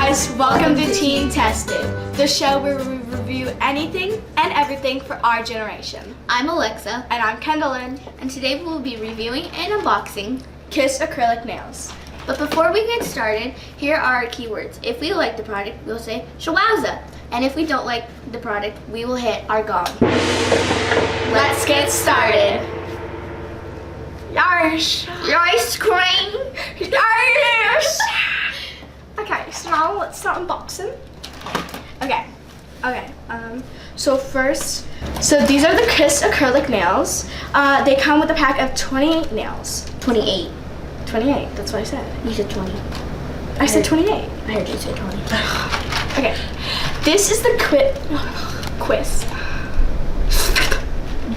guys, welcome to Teen Tested, the show where we review anything and everything for our generation. I'm Alexa. And I'm Kendallin. And today we'll be reviewing and unboxing Kiss acrylic nails. But before we get started, here are our keywords. If we like the product, we'll say Shawowza. And if we don't like the product, we will hit our gong. Let's get started. Yarsh! Your ice cream! Yarsh! Okay, so now let's start unboxing. Okay. So these are the Kiss acrylic nails. They come with a pack of 28 nails. 28. 28, that's what I said. You said 20. I said 28. I heard you say 20. Okay. This is the quiz.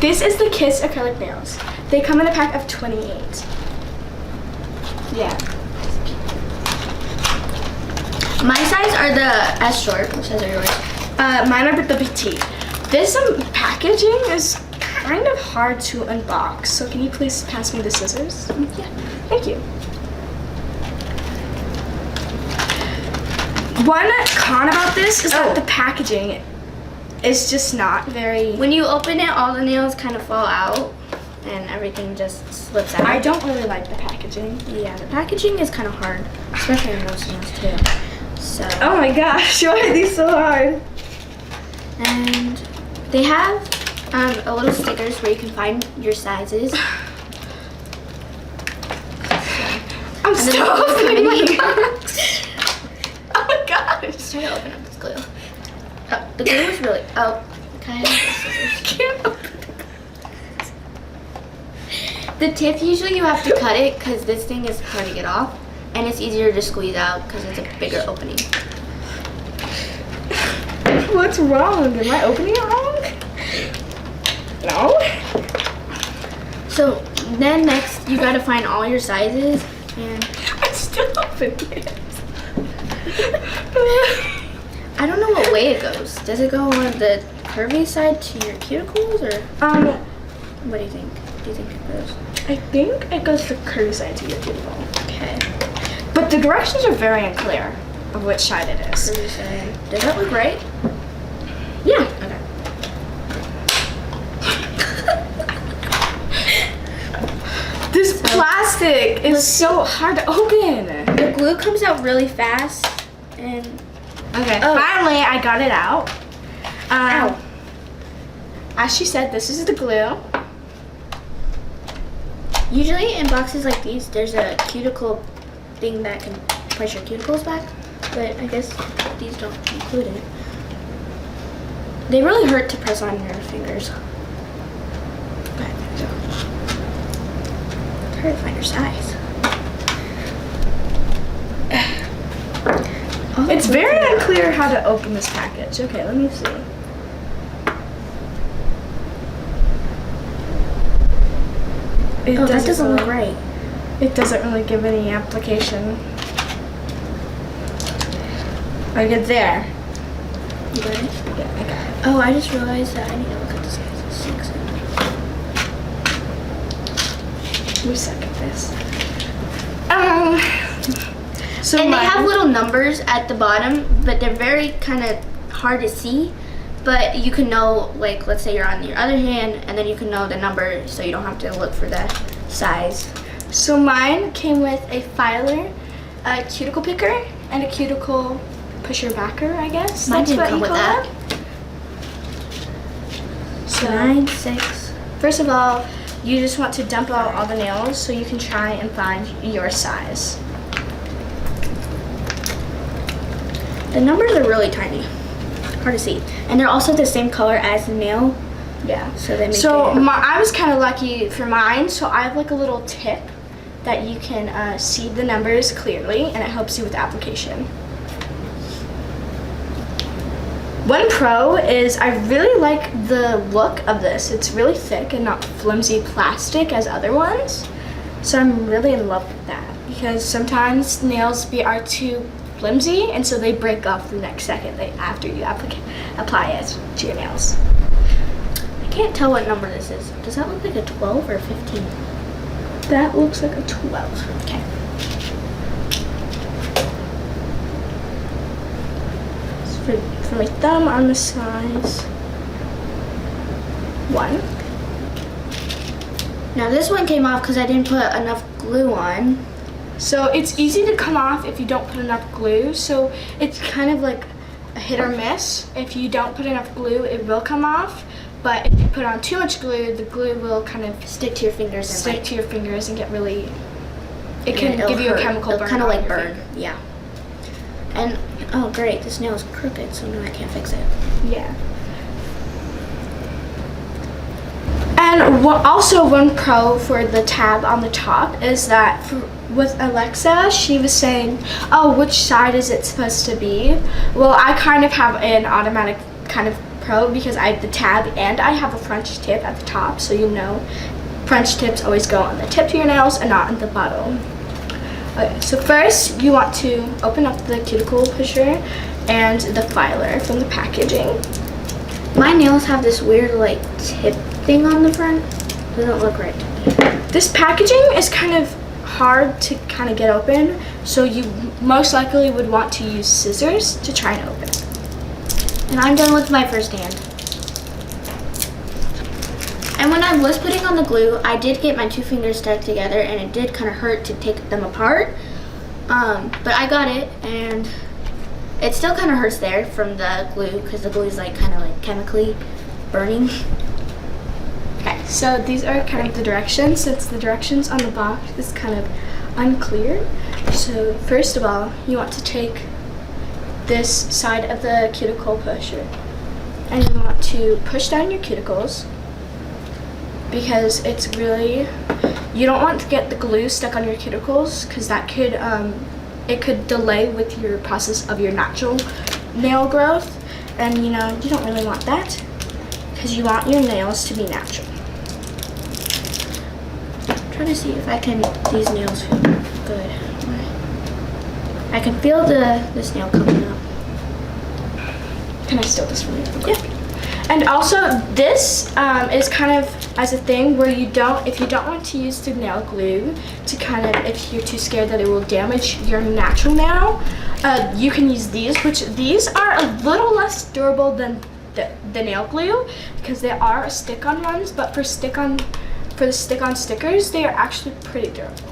This is the Kiss acrylic nails. They come in a pack of 28. Yeah. My size are the S short. What size are yours? Mine are the petite. This packaging is kind of hard to unbox. So can you please pass me the scissors? Yeah. Thank you. One con about this is that the packaging is just not very... When you open it, all the nails kind of fall out and everything just slips out. I don't really like the packaging. Yeah, the packaging is kind of hard, especially in those nails too. So. Oh my gosh, why are these so hard? And they have a little stickers where you can find your sizes. I'm still opening my box. Oh my gosh. Just try to open up this glue. Oh, the glue is really, kind of. Can't open it. The tip, usually you have to cut it because this thing is hard to get off. And it's easier to squeeze out because it's a bigger opening. What's wrong? Am I opening it wrong? No? So then next you gotta find all your sizes and I'm still opening it. I don't know what way it goes. Does it go on the curvy side to your cuticles or what do you think? Do you think it goes? I think it goes the curvy side to your cuticle. Okay. But the directions are very unclear of which side it is. Curvy side. Does that look right? Yeah. Okay. This plastic is so hard to open. The glue comes out really fast and okay, finally I got it out. Ow. As she said, this is the glue. Usually in boxes like these, there's a cuticle thing that can push your cuticles back, but I guess these don't include it. They really hurt to press on your fingers. But it's hard to find your size. It's very unclear how to open this package. Okay, let me see. That doesn't look right. It doesn't really give any application. I get there. You got it? Yeah, I got it. Oh, I just realized that I need to look at the sizes. 6. We suck at this. So and they have little numbers at the bottom, but they're very kind of hard to see. But you can know, like, let's say you're on your other hand, and then you can know the number, so you don't have to look for the size. So mine came with a filer, a cuticle picker, and a cuticle pusher backer, I guess. Mine That's didn't what come you with call that. it. So 9, 6. first of all, you just want to dump out all the nails so you can try and find your size. The numbers are really tiny, hard to see, and they're also the same color as the nail. Yeah. So they make I was kind of lucky for mine. So I have like a little tip that you can see the numbers clearly, and it helps you with application. One pro is I really like the look of this. It's really thick and not flimsy plastic as other ones. So I'm really in love with that because sometimes nails are too flimsy, and so they break off the next second after you apply it to your nails. I can't tell what number this is. Does that look like a 12 or 15? That looks like a 12. Okay. for my thumb on the size 1. Now this one came off because I didn't put enough glue on. So it's easy to come off if you don't put enough glue. So it's kind of like a hit or miss. If you don't put enough glue, it will come off. But if you put on too much glue, the glue will kind of Stick to your fingers. And get really, it can give you a chemical burn. Kind of like burn, yeah. And, oh great, this nail is crooked, so now I can't fix it. Yeah. And also one pro for the tab on the top is that with Alexa, she was saying, oh, which side is it supposed to be? Well, I kind of have an automatic kind of pro because I have the tab and I have a French tip at the top, so you know French tips always go on the tip to your nails and not on the bottom. Okay, so first you want to open up the cuticle pusher and the filer from the packaging. My nails have this weird like tip thing on the front. Doesn't look right to me. This packaging is kind of hard to kind of get open, so you most likely would want to use scissors to try and open it. And I'm done with my first hand. And when I was putting on the glue, I did get my 2 fingers stuck together and it did kind of hurt to take them apart. But I got it, and it still kind of hurts there from the glue because the glue is like kind of like chemically burning. Okay, so these are kind of the directions. Since the directions on the box is kind of unclear. So first of all, you want to take this side of the cuticle pusher and you want to push down your cuticles because it's really, you don't want to get the glue stuck on your cuticles because that could, it could delay with your process of your natural nail growth, and you know, you don't really want that because you want your nails to be natural. I'm trying to see if these nails feel good. I can feel this nail coming up. Can I steal this from you? Yeah. And also, this is kind of as a thing where if you don't want to use the nail glue to kind of, if you're too scared that it will damage your natural nail, you can use these, which these are a little less durable than the nail glue because they are stick-on ones, but for the stick-on stickers, they are actually pretty durable.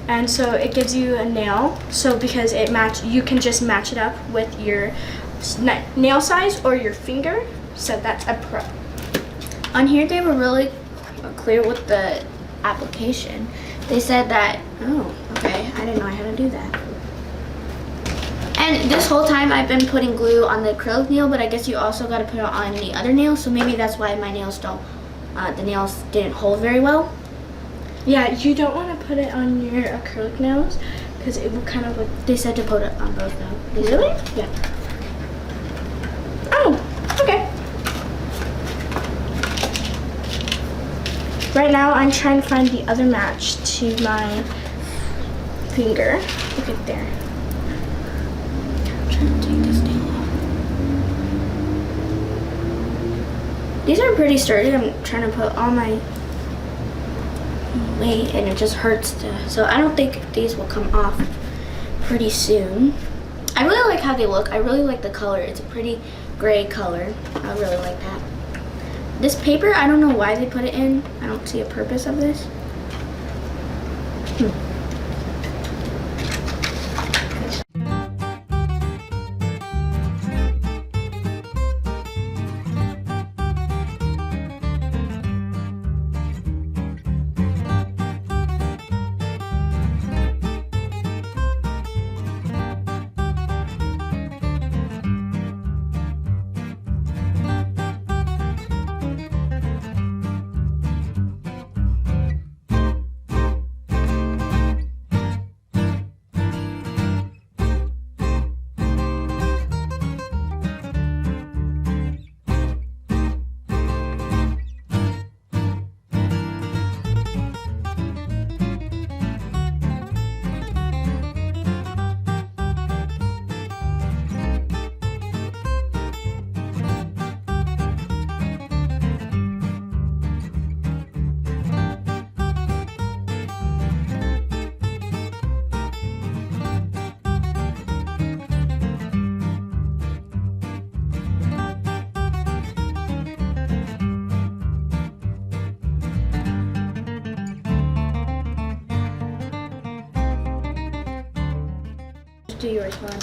And so it gives you a nail, so because you can just match it up with your nail size or your finger, so that's a pro. On here they were really clear with the application. They said that, oh, okay, I didn't know I had to do that. And this whole time I've been putting glue on the acrylic nail, but I guess you also got to put it on the other nail, so maybe that's why my nails the nails didn't hold very well. Yeah, you don't want to put it on your acrylic nails because it will kind of like, they said to put it on both though. Really? Yeah. Oh, okay. Right now, I'm trying to find the other match to my finger. Look at there. I'm trying to take this nail off. These are pretty sturdy. I'm trying to put all my weight, and it just hurts so I don't think these will come off pretty soon. I really like how they look. I really like the color. It's a pretty gray color. I really like that. This paper, I don't know why they put it in. I don't see a purpose of this. do yours while I'm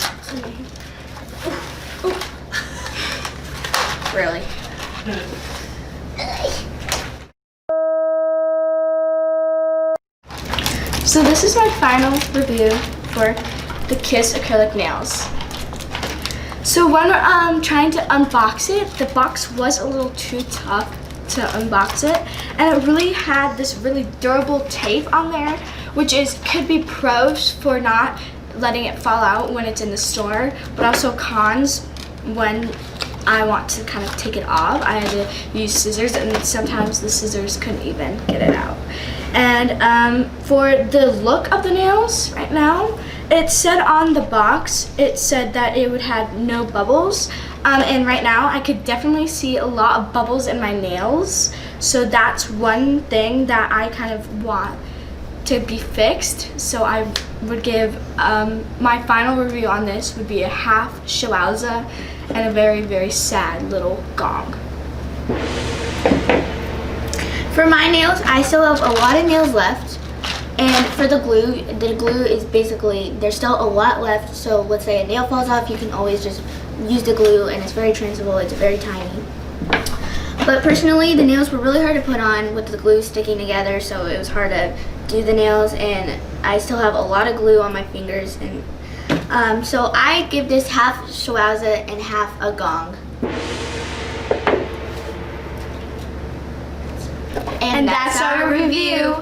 Really? So this is my final review for the Kiss acrylic nails. So when trying to unbox it, the box was a little too tough to unbox it, and it really had this really durable tape on there, which could be pros for not letting it fall out when it's in the store, but also cons when I want to kind of take it off. I had to use scissors, and sometimes the scissors couldn't even get it out. And for the look of the nails right now, it said on the box, it said that it would have no bubbles. And right now I could definitely see a lot of bubbles in my nails. So that's one thing that I kind of want to be fixed. So I would give, my final review on this would be a half Shawowza and a very, very sad little Gong. For my nails, I still have a lot of nails left. And for the glue is basically, there's still a lot left. So let's say a nail falls off, you can always just use the glue, and it's very transferable, it's very tiny. But personally, the nails were really hard to put on with the glue sticking together, so it was hard to do the nails, and I still have a lot of glue on my fingers. And so I give this half Shawowza and half a Gong. And that's our review.